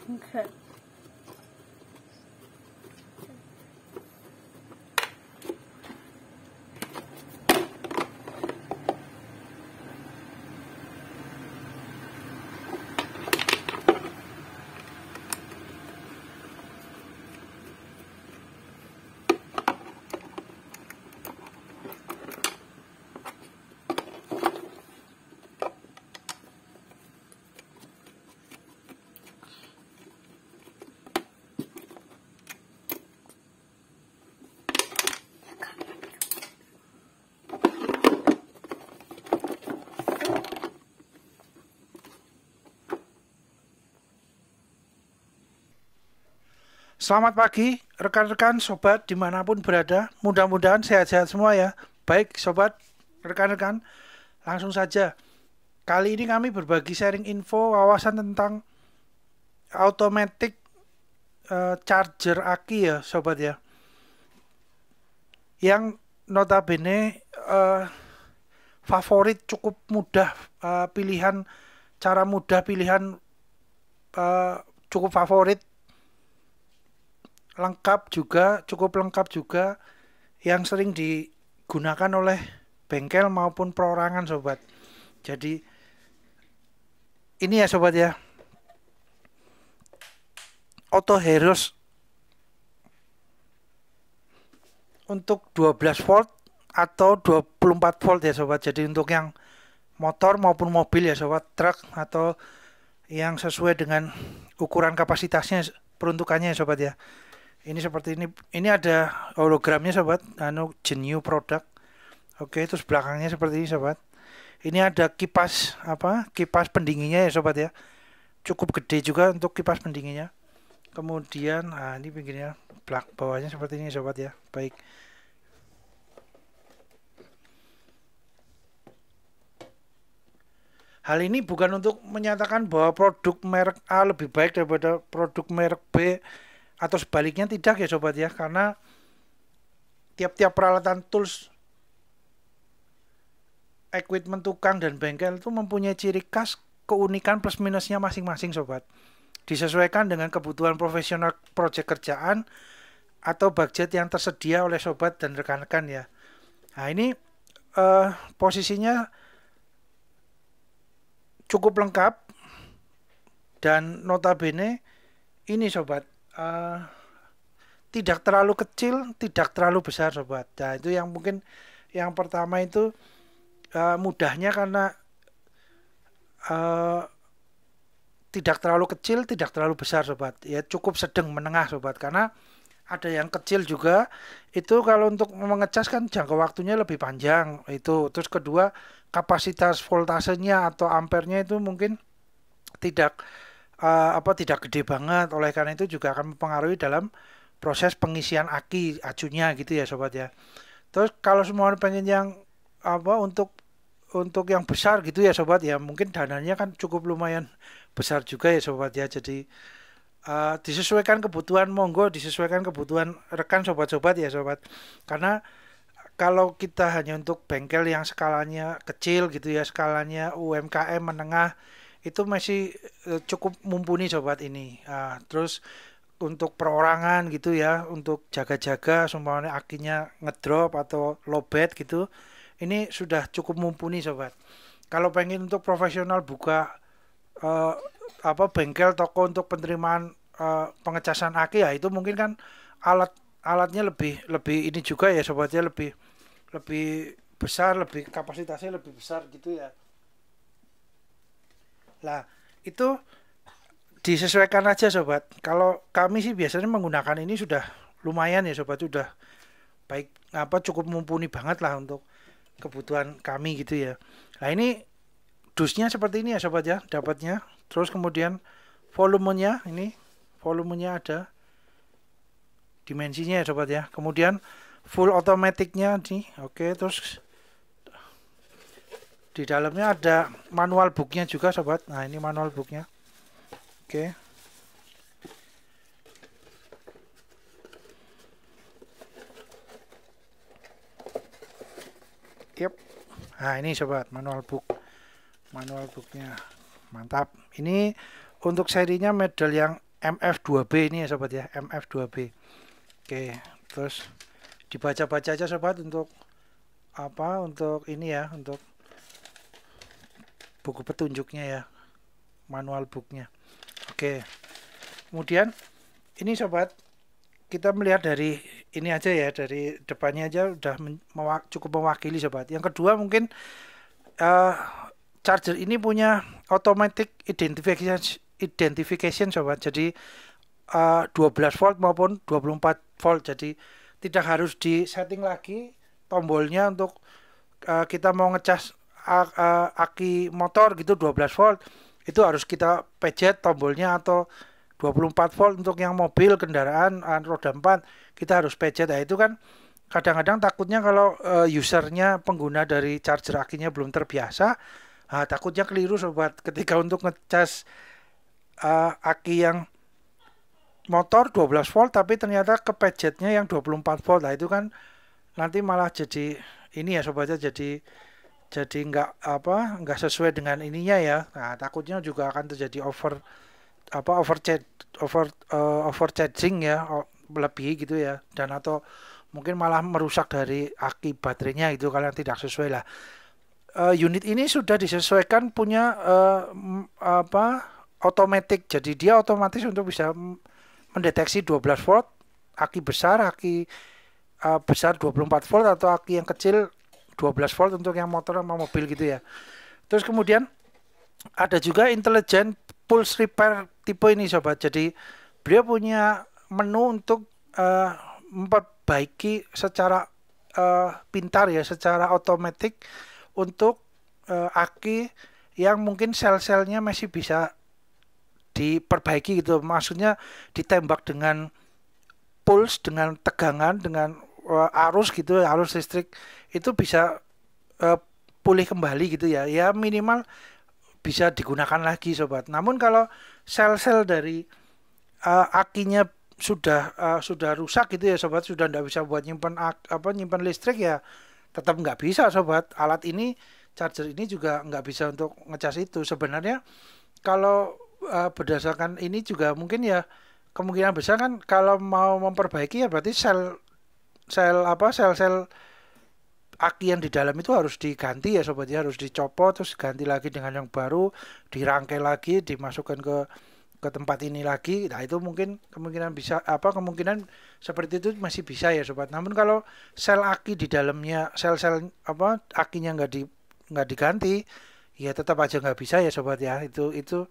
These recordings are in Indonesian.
Okay. Selamat pagi rekan-rekan sobat dimanapun berada, mudah-mudahan sehat-sehat semua ya. Baik sobat, rekan-rekan, langsung saja. Kali ini kami berbagi sharing info wawasan tentang automatic charger aki ya sobat ya. Yang notabene favorit, cukup mudah, pilihan, cara mudah pilihan, cukup favorit, lengkap juga, cukup lengkap juga, yang sering digunakan oleh bengkel maupun perorangan sobat. Jadi ini ya sobat ya, Auto Heroes untuk 12 volt atau 24 volt ya sobat. Jadi untuk yang motor maupun mobil ya sobat, truk atau yang sesuai dengan ukuran kapasitasnya, peruntukannya ya sobat ya. Ini seperti ini. Ini ada hologramnya sobat, Genio produk. Oke, terus belakangnya seperti ini sobat. Ini ada kipas kipas pendinginnya ya sobat ya. Cukup gede juga untuk kipas pendinginnya. Kemudian ini pinggirnya, bawahnya seperti ini sobat ya. Baik. Hal ini bukan untuk menyatakan bahwa produk merek A lebih baik daripada produk merek B atau sebaliknya, tidak ya sobat ya, karena tiap-tiap peralatan tools, equipment tukang dan bengkel itu mempunyai ciri khas, keunikan plus minusnya masing-masing sobat. Disesuaikan dengan kebutuhan profesional proyek kerjaan atau budget yang tersedia oleh sobat dan rekan-rekan ya. Nah ini posisinya cukup lengkap dan notabene ini sobat, tidak terlalu kecil, tidak terlalu besar sobat. Nah itu yang mungkin yang pertama itu mudahnya karena tidak terlalu kecil, tidak terlalu besar sobat. Ya cukup sedang menengah sobat, karena ada yang kecil juga. Itu kalau untuk mengecas kan jangka waktunya lebih panjang itu. Terus kedua, kapasitas voltasenya atau ampernya itu mungkin tidak tidak gede banget. Oleh karena itu juga akan mempengaruhi dalam proses pengisian aki acunya gitu ya sobat ya. Terus kalau semua pengen yang untuk yang besar gitu ya sobat ya, mungkin dananya kan cukup lumayan besar juga ya sobat ya. Jadi disesuaikan kebutuhan, monggo disesuaikan kebutuhan rekan sobat-sobat ya sobat. Karena kalau kita hanya untuk bengkel yang skalanya kecil gitu ya, skalanya UMKM menengah, itu masih cukup mumpuni sobat ini. Terus untuk perorangan gitu ya, untuk jaga-jaga semuanya akinya ngedrop atau lowbat gitu, ini sudah cukup mumpuni sobat. Kalau pengen untuk profesional buka eh, bengkel toko untuk penerimaan pengecasan aki ya, itu mungkin kan alatnya lebih lebih ini juga ya sobatnya, lebih lebih besar, lebih kapasitasnya lebih besar gitu ya. Lah itu disesuaikan aja sobat. Kalau kami sih biasanya menggunakan ini sudah lumayan ya sobat, sudah baik, cukup mumpuni banget lah untuk kebutuhan kami gitu ya. Nah ini dusnya seperti ini ya sobat ya, dapatnya. Terus kemudian volumenya, ini volumenya ada dimensinya ya sobat ya. Kemudian full automaticnya nih, oke. Terus di dalamnya ada manual booknya juga sobat. Nah ini manual booknya, oke. Yep. Nah ini sobat, manual booknya mantap. Ini untuk serinya model yang MF2B ini ya sobat ya, MF2B. Oke, terus dibaca-baca aja sobat untuk apa, untuk ini ya, untuk buku petunjuknya ya, manual booknya. Oke, kemudian ini sobat, kita melihat dari ini aja ya, dari depannya aja udah cukup mewakili sobat. Yang kedua mungkin charger ini punya automatic identification sobat. Jadi 12 volt maupun 24 volt. Jadi tidak harus di setting lagi tombolnya untuk kita mau ngecas aki motor gitu 12 volt. Itu harus kita pencet tombolnya, atau 24 volt untuk yang mobil, kendaraan roda 4 kita harus pencet. Nah, itu kan kadang-kadang takutnya kalau usernya, pengguna dari charger akinya belum terbiasa, takutnya keliru sobat ketika untuk ngecas aki yang motor 12 volt tapi ternyata kepencetnya yang 24 volt. Nah, itu kan nanti malah jadi ini ya sobatnya, jadi nggak sesuai dengan ininya ya. Nah, takutnya juga akan terjadi overcharging ya, lebih gitu ya, dan atau mungkin malah merusak dari aki baterainya itu kalau tidak sesuai lah. Unit ini sudah disesuaikan punya automatic, jadi dia otomatis untuk bisa mendeteksi 12 volt aki besar, aki besar 24 volt, atau aki yang kecil 12 volt untuk yang motor sama mobil gitu ya. Terus kemudian ada juga intelligent pulse repair tipe ini sobat. Jadi beliau punya menu untuk memperbaiki secara pintar ya, secara otomatis untuk aki yang mungkin sel-selnya masih bisa diperbaiki gitu. Maksudnya ditembak dengan pulse, dengan tegangan, dengan arus gitu, arus listrik itu bisa pulih kembali gitu ya. Ya minimal bisa digunakan lagi sobat. Namun kalau sel-sel dari akinya sudah rusak gitu ya sobat, sudah tidak bisa buat nyimpan listrik ya, tetap nggak bisa sobat. Alat ini, charger ini juga nggak bisa untuk ngecas itu. Sebenarnya kalau berdasarkan ini juga mungkin ya, kemungkinan besar kan kalau mau memperbaiki ya berarti sel aki yang di dalam itu harus diganti ya sobat ya, harus dicopot terus ganti lagi dengan yang baru, dirangkai lagi, dimasukkan ke tempat ini lagi. Nah, itu mungkin kemungkinan seperti itu masih bisa ya sobat. Namun kalau sel aki di dalamnya, sel-sel akinya nggak diganti, ya tetap aja nggak bisa ya sobat ya. Itu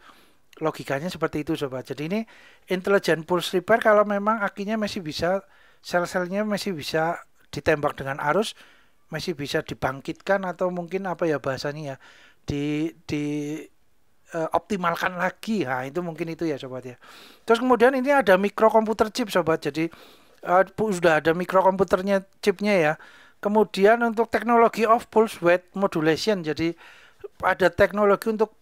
logikanya seperti itu sobat. Jadi ini intelligent pulse repair kalau memang akinya masih bisa, sel-selnya masih bisa ditembak dengan arus, masih bisa dibangkitkan, atau mungkin apa ya bahasanya ya, optimalkan lagi. Nah, itu mungkin itu ya sobat ya. Terus kemudian ini ada mikrokomputer chip sobat. Jadi sudah ada mikrokomputernya, chipnya ya. Kemudian untuk teknologi of pulse width modulation, jadi ada teknologi untuk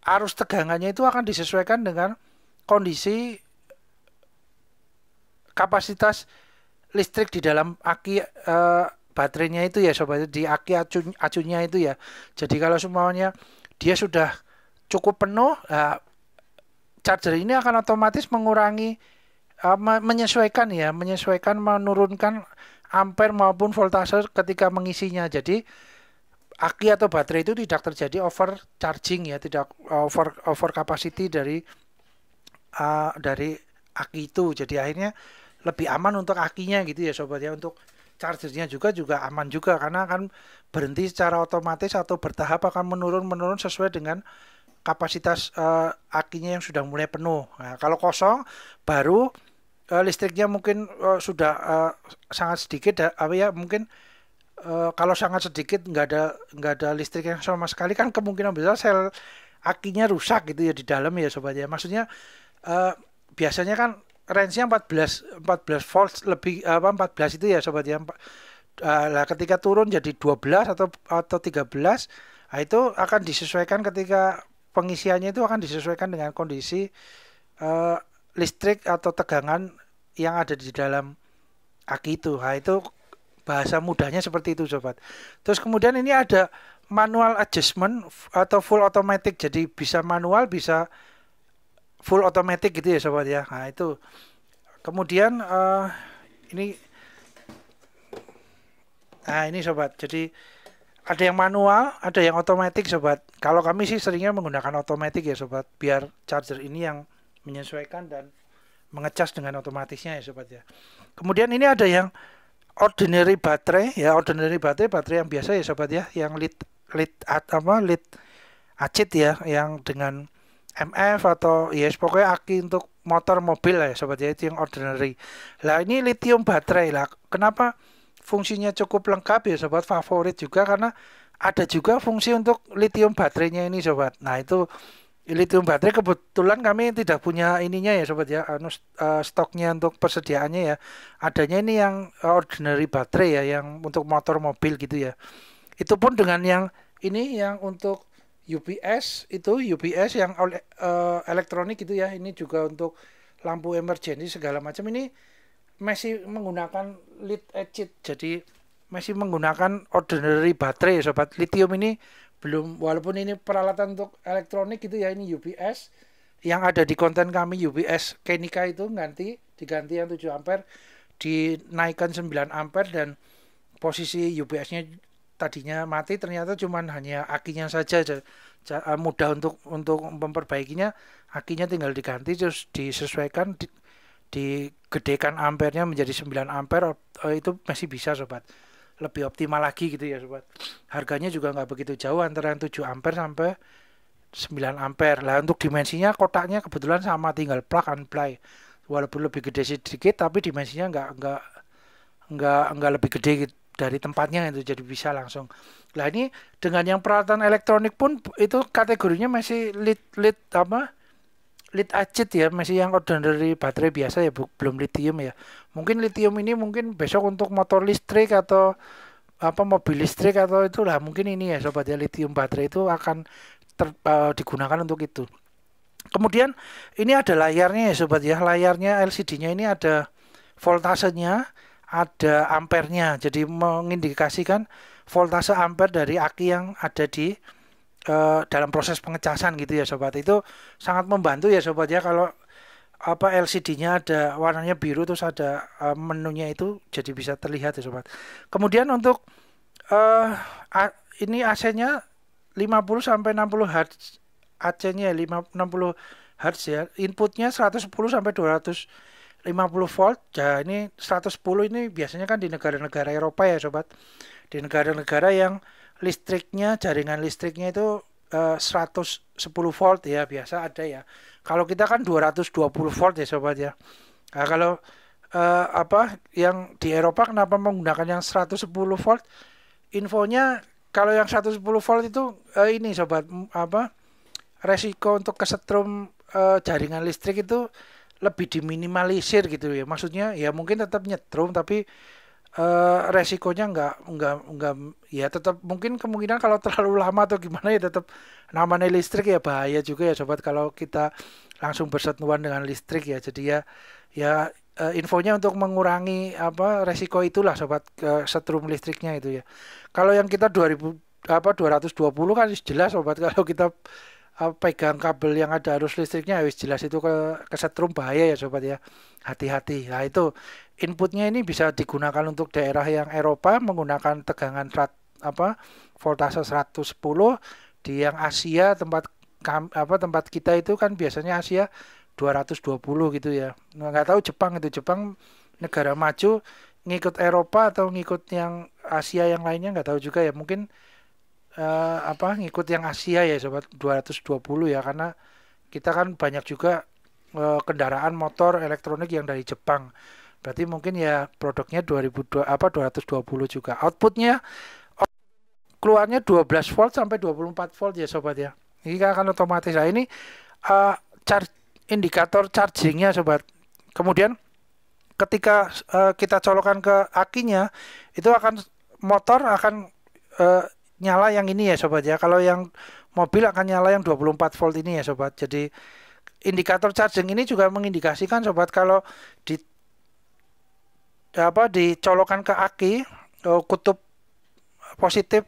arus tegangannya itu akan disesuaikan dengan kondisi kapasitas listrik di dalam aki baterainya itu ya sobat, di aki acunya itu ya. Jadi kalau semuanya dia sudah cukup penuh, charger ini akan otomatis mengurangi, menyesuaikan, menurunkan ampere maupun voltase ketika mengisinya. Jadi aki atau baterai itu tidak terjadi overcharging ya, tidak over capacity dari aki itu. Jadi akhirnya lebih aman untuk akinya gitu ya sobat ya. Untuk chargernya juga aman juga, karena akan berhenti secara otomatis atau bertahap akan menurun sesuai dengan kapasitas akinya yang sudah mulai penuh. Nah, kalau kosong baru listriknya mungkin sudah sangat sedikit mungkin kalau sangat sedikit nggak ada listrik yang sama sekali, kan kemungkinan besar sel akinya rusak gitu ya di dalam ya sobat ya. Maksudnya biasanya kan range-nya 14 volt lebih, 14 itu ya sobat ya. Lah ketika turun jadi 12 atau 13, nah itu akan disesuaikan, ketika pengisiannya itu akan disesuaikan dengan kondisi listrik atau tegangan yang ada di dalam aki itu. Nah, itu bahasa mudahnya seperti itu sobat. Terus kemudian ini ada manual adjustment atau full automatic, jadi bisa manual, bisa full automatic gitu ya sobat ya. Nah itu kemudian ini ini sobat, jadi ada yang manual, ada yang otomatis sobat. Kalau kami sih seringnya menggunakan otomatis ya sobat, biar charger ini yang menyesuaikan dan mengecas dengan otomatisnya ya sobat ya. Kemudian ini ada yang ordinary baterai ya, ordinary baterai yang biasa ya sobat ya, yang lead acid ya, yang dengan MF atau yes pokoknya aki untuk motor mobil lah ya sobat ya, itu yang ordinary. Lah ini lithium baterai lah. Kenapa fungsinya cukup lengkap ya sobat, favorit juga karena ada juga fungsi untuk lithium baterainya ini sobat. Nah itu lithium baterai kebetulan kami tidak punya ininya ya sobat ya, stoknya untuk persediaannya ya. Adanya ini yang ordinary baterai ya, yang untuk motor mobil gitu ya. Itu pun dengan yang ini yang untuk UPS, itu UPS yang elektronik gitu ya. Ini juga untuk lampu emergency segala macam, ini masih menggunakan lead acid, jadi masih menggunakan ordinary baterai ya sobat. Lithium ini belum, walaupun ini peralatan untuk elektronik gitu ya. Ini UPS yang ada di konten kami, UPS Kenika itu diganti yang 7 ampere dinaikkan 9 ampere, dan posisi UPS-nya tadinya mati, ternyata cuman hanya akinya saja. Mudah untuk memperbaikinya, akinya tinggal diganti terus disesuaikan, digedekan ampernya menjadi 9 ampere, itu masih bisa sobat, lebih optimal lagi gitu ya sobat. Harganya juga nggak begitu jauh antara yang 7 ampere sampai 9 ampere lah. Untuk dimensinya kotaknya kebetulan sama, tinggal plug and play, walaupun lebih gede sedikit tapi dimensinya nggak lebih gede dari tempatnya, itu jadi bisa langsung. Lah ini dengan yang peralatan elektronik pun itu kategorinya masih lead acid ya, masih yang ordinary baterai biasa ya, belum lithium ya. Mungkin lithium ini mungkin besok untuk motor listrik atau mobil listrik atau itulah, mungkin ini ya sobat ya, lithium baterai itu akan digunakan untuk itu. Kemudian ini ada layarnya ya sobat ya, layarnya LCD-nya ini ada voltasenya, ada ampernya, jadi mengindikasikan voltase ampere dari aki yang ada di dalam proses pengecasan gitu ya sobat. Itu sangat membantu ya sobat ya, kalau LCD-nya ada warnanya biru terus ada menunya itu jadi bisa terlihat ya sobat. Kemudian untuk ini AC-nya 50 sampai 60 Hz, AC-nya 60 Hz ya. Inputnya 110 sampai 250 volt. Ya ini 110 ini biasanya kan di negara-negara Eropa ya sobat. Di negara-negara yang jaringan listriknya itu 110 volt ya biasa ada ya. Kalau kita kan 220 volt ya sobat ya. Nah, kalau yang di Eropa kenapa menggunakan yang 110 volt? Infonya kalau yang 110 volt itu ini sobat, resiko untuk kesetrum jaringan listrik itu lebih diminimalisir gitu ya. Maksudnya ya mungkin tetap nyetrum tapi resikonya nggak ya, tetap mungkin kemungkinan kalau terlalu lama atau gimana ya tetap namanya listrik ya, bahaya juga ya sobat kalau kita langsung bersentuhan dengan listrik ya. Jadi ya infonya untuk mengurangi resiko itulah sobat, ke setrum listriknya itu ya. Kalau yang kita 220 kan jelas sobat, kalau kita pegang kabel yang ada arus listriknya wis jelas itu kesetrum, bahaya ya sobat ya, hati-hati. Nah itu inputnya ini bisa digunakan untuk daerah yang Eropa menggunakan tegangan voltase 110. Di yang Asia tempat kita itu kan biasanya Asia 220 gitu ya. Nggak tahu Jepang, itu Jepang negara maju ngikut Eropa atau ngikut yang Asia yang lainnya nggak tahu juga ya, mungkin ngikut yang Asia ya sobat, 220 ya, karena kita kan banyak juga kendaraan motor elektronik yang dari Jepang, berarti mungkin ya produknya 220 juga. Outputnya keluarnya 12 volt sampai 24 volt ya sobat ya, ini akan otomatis. Nah ini indikator chargingnya sobat. Kemudian ketika kita colokan ke akinya, itu motor akan nyala yang ini ya sobat ya. Kalau yang mobil akan nyala yang 24 volt ini ya sobat. Jadi indikator charging ini juga mengindikasikan sobat, kalau dicolokkan ke aki, kutub positif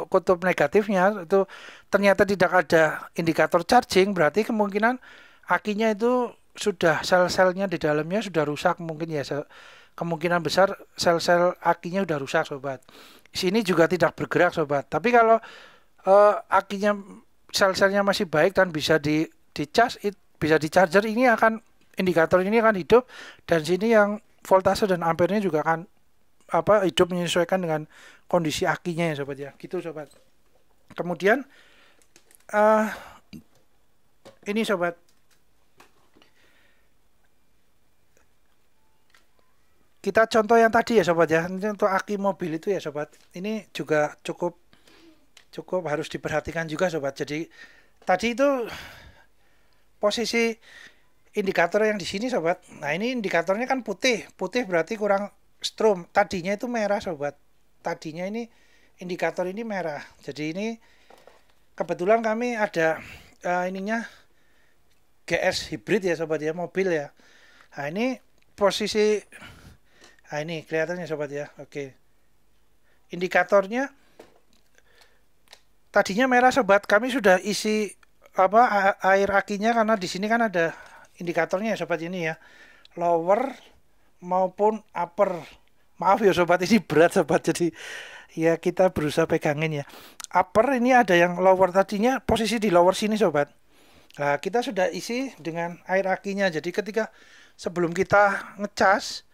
kutub negatifnya itu ternyata tidak ada indikator charging, berarti kemungkinan akinya itu sudah sel-selnya di dalamnya sudah rusak mungkin ya. Kemungkinan besar sel-sel akinya sudah rusak sobat. Sini juga tidak bergerak sobat. Tapi kalau akinya sel-selnya masih baik dan bisa di charge, bisa di charger, ini akan indikator ini akan hidup, dan sini yang voltase dan ampernya juga akan hidup menyesuaikan dengan kondisi akinya ya sobat ya. Gitu sobat. Kemudian ini sobat, kita contoh yang tadi ya sobat ya. Ini untuk aki mobil itu ya sobat. Ini juga cukup harus diperhatikan juga sobat. Jadi tadi itu posisi indikator yang di sini sobat. Nah, ini indikatornya kan putih. Putih berarti kurang strom. Tadinya itu merah sobat. Tadinya ini indikator ini merah. Jadi ini kebetulan kami ada ininya GS hybrid ya sobat ya, mobil ya. Nah, ini posisi, nah ini kelihatannya sobat ya. Oke. Indikatornya tadinya merah sobat. Kami sudah isi air akinya, karena di sini kan ada indikatornya ya sobat ini ya. Lower maupun upper. Maaf ya sobat, ini berat sobat, jadi ya kita berusaha pegangin ya. Upper ini ada yang lower, tadinya posisi di lower sini sobat. Nah, kita sudah isi dengan air akinya. Jadi ketika sebelum kita ngecas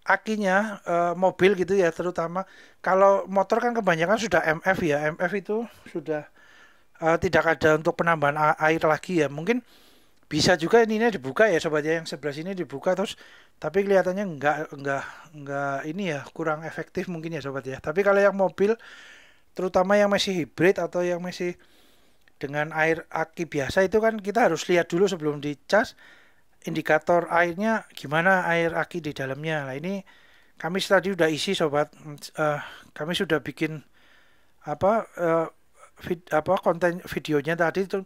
akinya mobil gitu ya, terutama kalau motor kan kebanyakan sudah MF ya. MF itu sudah tidak ada untuk penambahan air lagi ya. Mungkin bisa juga ininya dibuka ya sobat ya, yang sebelah sini dibuka terus, tapi kelihatannya enggak ini ya, kurang efektif mungkin ya sobat ya. Tapi kalau yang mobil terutama yang masih hybrid atau yang masih dengan air aki biasa itu kan kita harus lihat dulu sebelum dicas indikator airnya gimana, air aki di dalamnya. Nah, ini kami tadi udah isi sobat. Kami sudah bikin konten videonya tadi itu,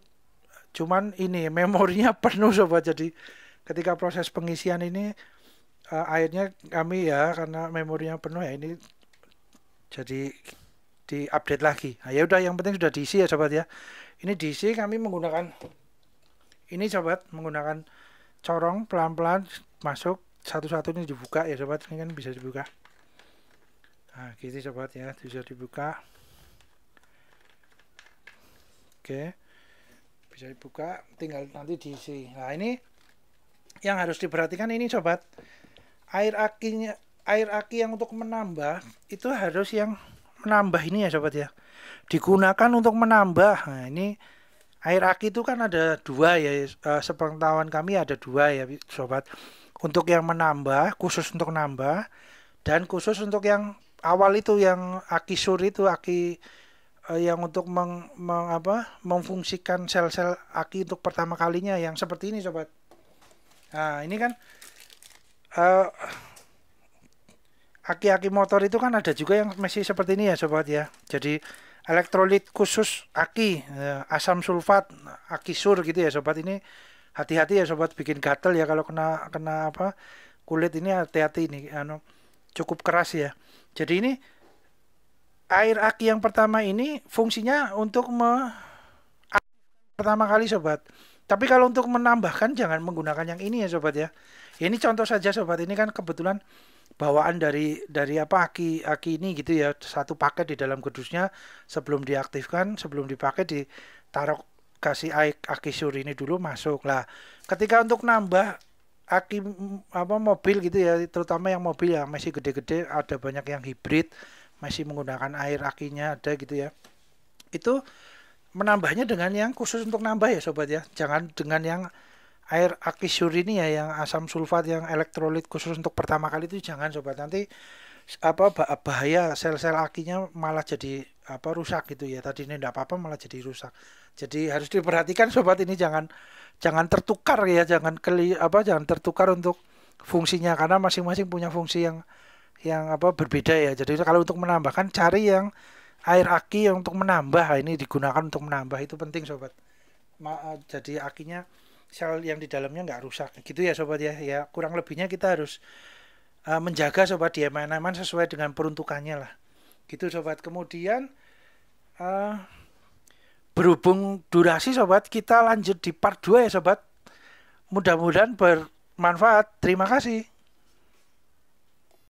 cuman ini memorinya penuh sobat. Jadi ketika proses pengisian ini airnya kami ya, karena memorinya penuh ya, ini jadi diupdate lagi. Nah, ya udah, yang penting sudah diisi ya sobat ya. Ini diisi, kami menggunakan ini sobat, menggunakan corong pelan-pelan masuk, satu-satu ini dibuka ya sobat. Ini kan bisa dibuka. Nah, gitu sobat ya, bisa dibuka. Oke. Bisa dibuka, tinggal nanti diisi. Nah, ini yang harus diperhatikan ini sobat. Air aki yang untuk menambah itu harus yang menambah ini ya sobat ya. Digunakan untuk menambah. Nah, ini air aki itu kan ada dua ya, sepengetahuan kami ada dua ya sobat. Untuk yang menambah, khusus untuk nambah, dan khusus untuk yang awal itu, yang aki sur itu, aki yang untuk memfungsikan sel-sel aki untuk pertama kalinya, yang seperti ini sobat. Nah, ini kan aki-aki motor itu kan ada juga yang masih seperti ini ya sobat ya. Jadi elektrolit khusus aki, asam sulfat, aki sur gitu ya sobat. Ini hati-hati ya sobat, bikin gatel ya kalau kena kulit ini, hati-hati ini, cukup keras ya. Jadi ini air aki yang pertama ini fungsinya untuk pertama kali sobat. Tapi kalau untuk menambahkan jangan menggunakan yang ini ya sobat ya. Ya, ini contoh saja sobat. Ini kan kebetulan bawaan dari aki ini gitu ya, satu paket di dalam kardusnya. Sebelum diaktifkan, sebelum dipakai, ditaruh, kasih aki sur ini dulu masuk lah. Ketika untuk nambah aki mobil gitu ya, terutama yang mobil yang masih gede-gede, ada banyak yang hybrid masih menggunakan air akinya ada gitu ya. Itu menambahnya dengan yang khusus untuk nambah ya sobat ya. Jangan dengan yang air aki sur ini ya, yang asam sulfat, yang elektrolit khusus untuk pertama kali itu jangan sobat. Nanti bahaya, sel-sel akinya malah jadi rusak gitu ya. Tadi ini enggak apa-apa malah jadi rusak. Jadi harus diperhatikan sobat, ini jangan tertukar ya, jangan tertukar untuk fungsinya, karena masing-masing punya fungsi yang berbeda ya. Jadi kalau untuk menambahkan, cari yang air aki yang untuk menambah. Ini digunakan untuk menambah, itu penting sobat. Jadi akinya, sel yang di dalamnya nggak rusak gitu ya sobat ya. Ya kurang lebihnya kita harus menjaga sobat, dia aman-aman sesuai dengan peruntukannya lah. Gitu sobat. Kemudian eh, berhubung durasi sobat, kita lanjut di part 2 ya sobat. Mudah-mudahan bermanfaat. Terima kasih.